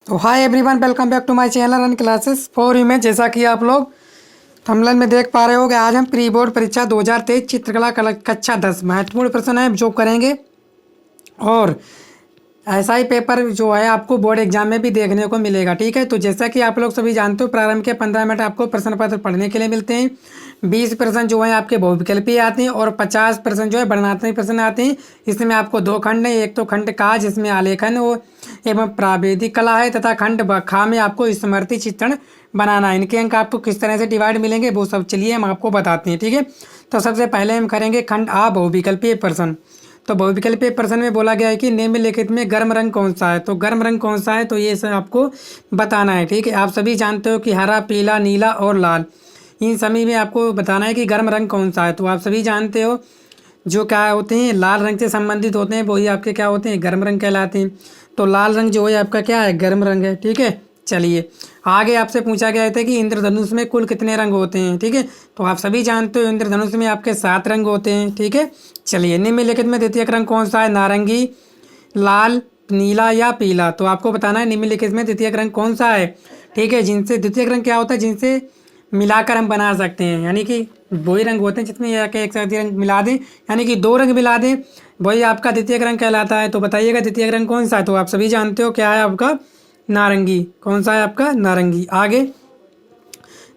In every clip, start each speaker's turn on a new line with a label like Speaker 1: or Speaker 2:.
Speaker 1: तो hi everyone, welcome back to my channel run classes for यूमें। जैसा कि आप लोग थंबनेल में देख पा रहे हो कि आज हम प्री बोर्ड परीक्षा 2023 चित्रकला कक्षा 10 महत्वपूर्ण प्रश्न है जो करेंगे। और ऐसा ही पेपर जो है आपको बोर्ड एग्जाम में भी देखने को मिलेगा। ठीक है, तो जैसा कि आप लोग सभी जानते हो, प्रारंभ के 15 मिनट आपको प्रश्न पत्र पढ़ने के लिए मिलते हैं। 20 प्रश्न जो है आपके बहुविकल्पीय आते हैं और 50 प्रश्न जो है वर्णनात्मक प्रश्न आते हैं। इसमें आपको दो खंड है, एक तो खंड का जिसमें आलेखन एवं प्रावेदिक कला है, तथा खंड खा में आपको स्मृति चित्रण बनाना है। इनके अंक आपको किस तरह से डिवाइड मिलेंगे वो सब चलिए हम आपको बताते हैं। ठीक है, तो सबसे पहले हम करेंगे खंड आ बहुविकल्पीय प्रश्न। तो बहुविकल्पीय प्रश्न में बोला गया है कि निम्नलिखित में गर्म रंग कौन सा है। तो गर्म रंग कौन सा है तो ये सब आपको बताना है। ठीक है, आप सभी जानते हो कि हरा, पीला, नीला और लाल, इन सभी में आपको बताना है कि गर्म रंग कौन सा है। तो आप सभी जानते हो जो क्या होते हैं, लाल रंग से संबंधित होते हैं, वही आपके क्या होते हैं, गर्म रंग कहलाते हैं। तो लाल रंग जो है आपका क्या है, गर्म रंग है। ठीक है, चलिए आगे आपसे पूछा गया था कि इंद्रधनुष में कुल कितने रंग होते हैं। ठीक है, तो आप सभी जानते हो इंद्रधनुष में आपके 7 रंग होते हैं। ठीक है, चलिए निम्नलिखित में द्वितीयक रंग कौन सा है, नारंगी, लाल, नीला या पीला। तो आपको बताना है निम्नलिखित में द्वितीयक रंग कौन सा है। ठीक है, जिनसे द्वितीयक रंग क्या होता है, जिनसे मिलाकर हम बना सकते हैं, यानी कि वही रंग होते हैं जिसमें एक साथ रंग मिला दें, यानी कि 2 रंग मिला दें, वही आपका द्वितीयक रंग कहलाता है। तो बताइएगा द्वितीयक रंग कौन सा है। तो आप सभी जानते हो क्या है आपका, नारंगी। कौन सा है आपका, नारंगी। आगे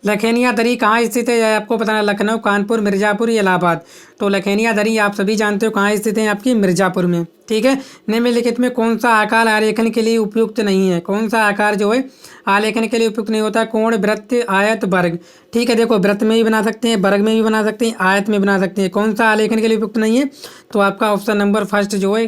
Speaker 1: लखेनिया दरी कहाँ स्थित है, यह आपको बताना, लखनऊ, कानपुर, मिर्ज़ापुर, इलाहाबाद। तो लखेनिया दरी आप सभी जानते हो कहाँ स्थित है, आपकी मिर्ज़ापुर में। ठीक है, निम्नलिखित में कौन सा आकार आलेखन के लिए उपयुक्त नहीं है। कौन सा आकार जो है आलेखन के लिए उपयुक्त नहीं होता, कोण, वृत्त, आयत, वर्ग। ठीक है, देखो वृत्त में भी बना सकते हैं, वर्ग में भी बना सकते हैं, आयत में बना सकते हैं। कौन सा आलेखन के लिए उपयुक्त नहीं है, तो आपका ऑप्शन नंबर फर्स्ट जो है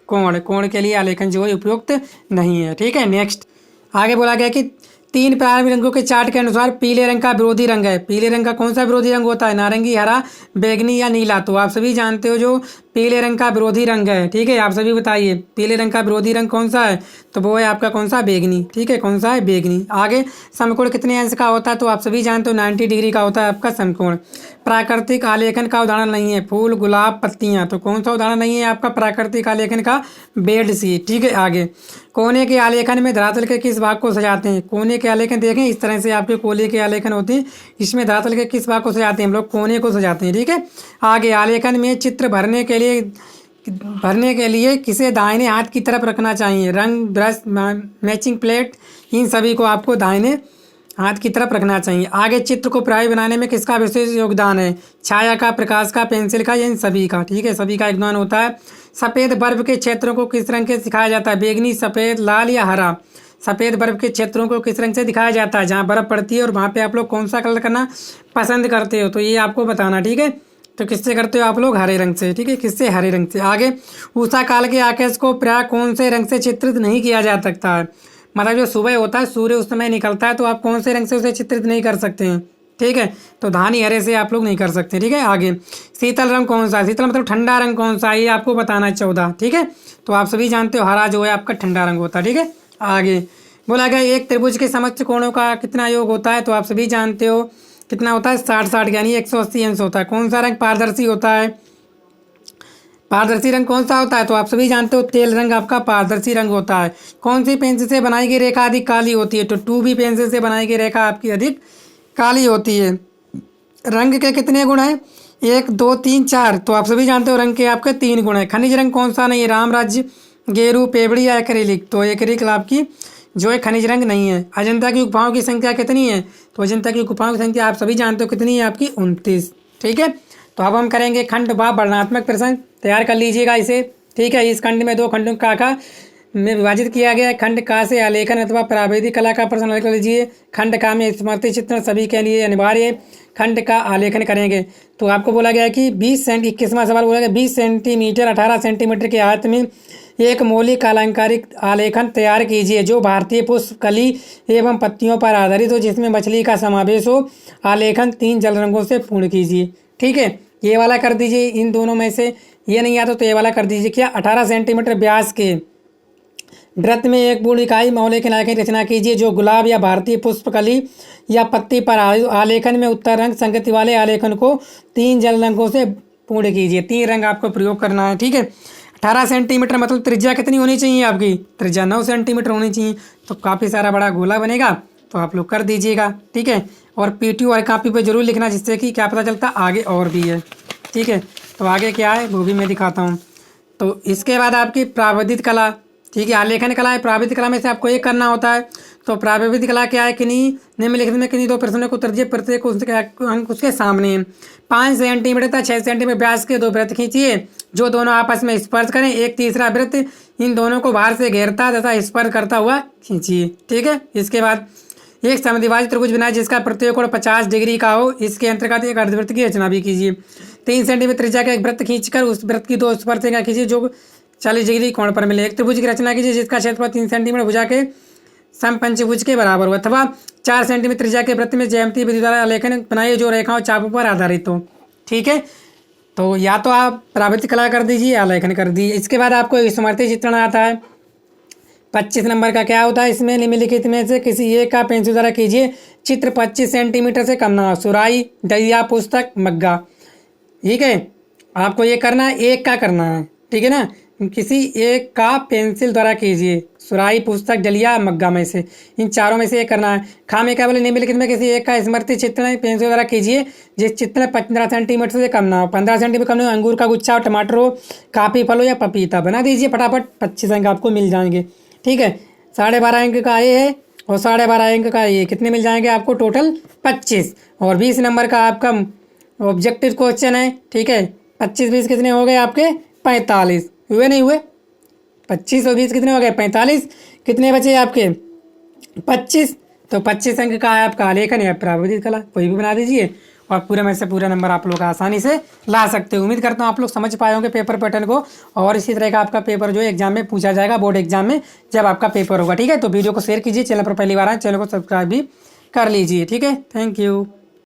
Speaker 1: कोण। कोण के लिए आलेखन जो है उपयुक्त नहीं है। ठीक है, नेक्स्ट आगे बोला गया कि 3 प्रारंभिक रंगों के चार्ट के अनुसार पीले रंग का विरोधी रंग है। पीले रंग का कौन सा विरोधी रंग होता है, नारंगी, हरा, बैगनी या नीला। तो आप सभी जानते हो जो पीले रंग का विरोधी रंग है। ठीक है, आप सभी बताइए पीले रंग का विरोधी रंग कौन सा है, तो वो है आपका कौन सा, बैगनी। ठीक है, कौन सा है, बैगनी। आगे समकोण कितने अंश का होता है, तो आप सभी जानते हो 90 डिग्री का होता है आपका समकोण। प्राकृतिक आलेखन का उदाहरण नहीं है, फूल, गुलाब, पत्तियां। तो कौन सा उदाहरण नहीं है आपका प्राकृतिक आलेखन का, बेड शीट। ठीक है, आगे कोने के आलेखन में धरातल के किस भाग को सजाते हैं। कोने के आलेखन देखें इस तरह से आपके कोने के आलेखन होते हैं, इसमें धरातल के किस भाग को सजाते हैं, हम लोग कोने को सजाते हैं। ठीक है, आगे आलेखन में चित्र भरने के लिए किसे दाहिने हाथ की तरफ रखना चाहिए, रंग, ब्रश, मैचिंग प्लेट, इन सभी को आपको दाहिने हाथ की तरफ रखना चाहिए। आगे चित्र को प्रभावी बनाने में किसका विशेष योगदान है, छाया का, प्रकाश का, पेंसिल का, या इन सभी का। ठीक है, सभी का योगदान होता है। सफ़ेद बर्फ के क्षेत्रों को किस रंग के दिखाया जाता है, बैगनी, सफ़ेद, लाल या हरा। सफ़ेद बर्फ के क्षेत्रों को किस रंग से दिखाया जाता है, जहाँ बर्फ़ पड़ती है और वहाँ पे आप लोग कौन सा कलर करना पसंद करते हो, तो ये आपको बताना। ठीक है, तो किससे करते हो आप लोग, हरे रंग से। ठीक है, किससे, हरे रंग से। आगे उषा काल के आकाश को प्राय कौन से रंग से चित्रित नहीं किया जा सकता है, मतलब जो सुबह होता है, सूर्य उस समय निकलता है, तो आप कौन से रंग से उसे चित्रित नहीं कर सकते हैं। ठीक है, तो धानी हरे से आप लोग नहीं कर सकते। ठीक है, आगे शीतल रंग कौन सा है, शीतल मतलब ठंडा रंग कौन सा है, ये आपको बताना है 14। ठीक है, तो आप सभी जानते हो हरा जो है आपका ठंडा रंग होता है। ठीक है, आगे बोला गया एक त्रिभुज के समक्ष कोणों का कितना योग होता है, तो आप सभी जानते हो कितना होता है, 60-60 यानी 180 अंश होता है। कौन सा रंग पारदर्शी होता है, पारदर्शी रंग कौन सा होता है, तो आप सभी जानते हो तेल रंग आपका पारदर्शी रंग होता है। कौन सी पेंसिल से बनाई गई रेखा अधिक काली होती है, तो 2B पेंसिल से बनाई गई रेखा आपकी अधिक काली होती है। रंग के कितने गुण हैं, 1, 2, 3, 4। तो आप सभी जानते हो रंग के आपके 3 गुण हैं। खनिज रंग कौन सा नहीं है, राम राज्य, गेरू, पेबड़ी या एक्रेलिक। तो एक्रेलिक आपकी जो है खनिज रंग नहीं है। अजंता की गुफाओं की संख्या कितनी है, तो अजंता की गुफाओं की संख्या आप सभी जानते हो कितनी है, आपकी 29। ठीक है, तो अब हम करेंगे खंड व वर्णनात्मक प्रश्न, तैयार कर लीजिएगा इसे। ठीक है, इस खंड में 2 खंडों का में विभाजित किया गया है। खंड का से आलेखन अथवा प्रावेदिक कला का प्रश्न हल कर लीजिए। खंड का में स्मृति चित्रण सभी के लिए अनिवार्य है। खंड का आलेखन करेंगे तो आपको बोला गया है कि 21वां सवाल बोला गया 20 सेंटीमीटर 18 सेंटीमीटर के आयत में एक मौलिक अलंकारिक आलेखन तैयार कीजिए जो भारतीय पुष्प, कली एवं पत्तियों पर आधारित हो, जिसमें मछली का समावेश हो। आलेखन 3 जल रंगों से पूर्ण कीजिए। ठीक है, ये वाला कर दीजिए, इन दोनों में से ये नहीं आता तो ये वाला कर दीजिए। क्या 18 सेंटीमीटर व्यास के वृत्त में एक पूर्ण इकाई मौलिक आलेखन की रचना कीजिए जो गुलाब या भारतीय पुष्पकली या पत्ती पर आलेखन में उत्तर रंग संगति वाले आलेखन को 3 जल रंगों से पूर्ण कीजिए। 3 रंग आपको प्रयोग करना है। ठीक है, 18 सेंटीमीटर मतलब त्रिज्या कितनी होनी चाहिए आपकी? त्रिज्या 9 सेंटीमीटर होनी चाहिए। तो काफ़ी सारा बड़ा गोला बनेगा, तो आप लोग कर दीजिएगा, ठीक है। और पीटी और कॉपी पे जरूर लिखना, जिससे कि क्या पता चलता आगे और भी है, ठीक है। तो आगे क्या है वो भी मैं दिखाता हूँ। तो इसके बाद आपकी प्राविधिक कला, ठीक है। आलेखन कला है, प्राविधिक कला में से आपको एक करना होता है। तो प्राविधिक कला क्या है, किन्हीं निम्नलिखित में किन्हीं दो प्रश्नों को तर्जीह प्रत्येक उसके अंक उसके सामने हैं। 5 सेंटीमीटर तक 6 सेंटीमीटर व्यास के 2 वृत्त खींचिए जो दोनों आपस में स्पर्श करें। एक तीसरा वृत्त इन दोनों को बाहर से घेरता तथा स्पर्श करता हुआ खींचिए, ठीक है। इसके बाद एक समद्विभाजित त्रिभुज बनाए जिसका प्रत्येक कोण 50 डिग्री का हो। इसके अंतर्गत एक अर्धवृत्त की रचना भी कीजिए। 3 सेंटीमीटर त्रिज्या का एक वृत्त खींचकर उस वृत्त की 2 स्पर्शरेखा खींचिए जो 40 डिग्री कोण पर मिले। एक त्रिभुज की रचना कीजिए जिसका क्षेत्रफल 3 सेंटीमीटर भुजा के समपंचभुज के बराबर हो, अथवा 4 सेंटीमीटर त्रिज्या के वृत्त में ज्यामितीय विधि द्वारा आलेखन बनाइए जो रेखाओं चापों पर आधारित हो, ठीक है। तो या तो आप प्राविधिक कला कर दीजिए या आलेखन कर दीजिए। इसके बाद आपको विस्मृति चित्रण आता है। 25 नंबर का क्या होता है, इसमें निम्नलिखित में से किसी एक का पेंसिल द्वारा कीजिए। चित्र 25 सेंटीमीटर से कम ना हो। सुराही, डलिया, पुस्तक, मग्गा, ठीक है। आपको ये करना है, एक का करना है, ठीक है ना। किसी एक का पेंसिल द्वारा कीजिए। सुराही, पुस्तक, डलिया, मग्गा में से इन चारों में से एक करना है। खामे का बोले निम्नलिखित में किसी एक का स्मृति चित्रण पेंसिल द्वारा कीजिए जिस चित्र 15 सेंटीमीटर से कम ना हो। 15 सेंटीमीटर कम ना हो, अंगूर का गुच्छा हो, टमाटर हो, काफी फल हो या पपीता। बना दीजिए फटाफट, 25 अंक आपको मिल जाएंगे, ठीक है। 12.5 अंक का ये है और 12.5 अंक का ये, कितने मिल जाएंगे आपको? टोटल 25। और 20 नंबर का आपका ऑब्जेक्टिव क्वेश्चन है, ठीक है। 25-20 कितने हो गए आपके? 45 हुए, नहीं हुए? 25 और 20 कितने हो गए? 45। कितने बचे आपके? 25। तो 25 अंक का है आपका आलेखन या प्राविधिक कला, कोई भी बना दीजिए और पूरे में से पूरा नंबर आप लोग आसानी से ला सकते हो। उम्मीद करता हूँ आप लोग समझ पाए होंगे पेपर पैटर्न को। और इसी तरह का आपका पेपर जो है एग्जाम में पूछा जाएगा, बोर्ड एग्जाम में जब आपका पेपर होगा, ठीक है। तो वीडियो को शेयर कीजिए, चैनल पर पहली बार आए चैनल को सब्सक्राइब भी कर लीजिए, ठीक है। Thank you.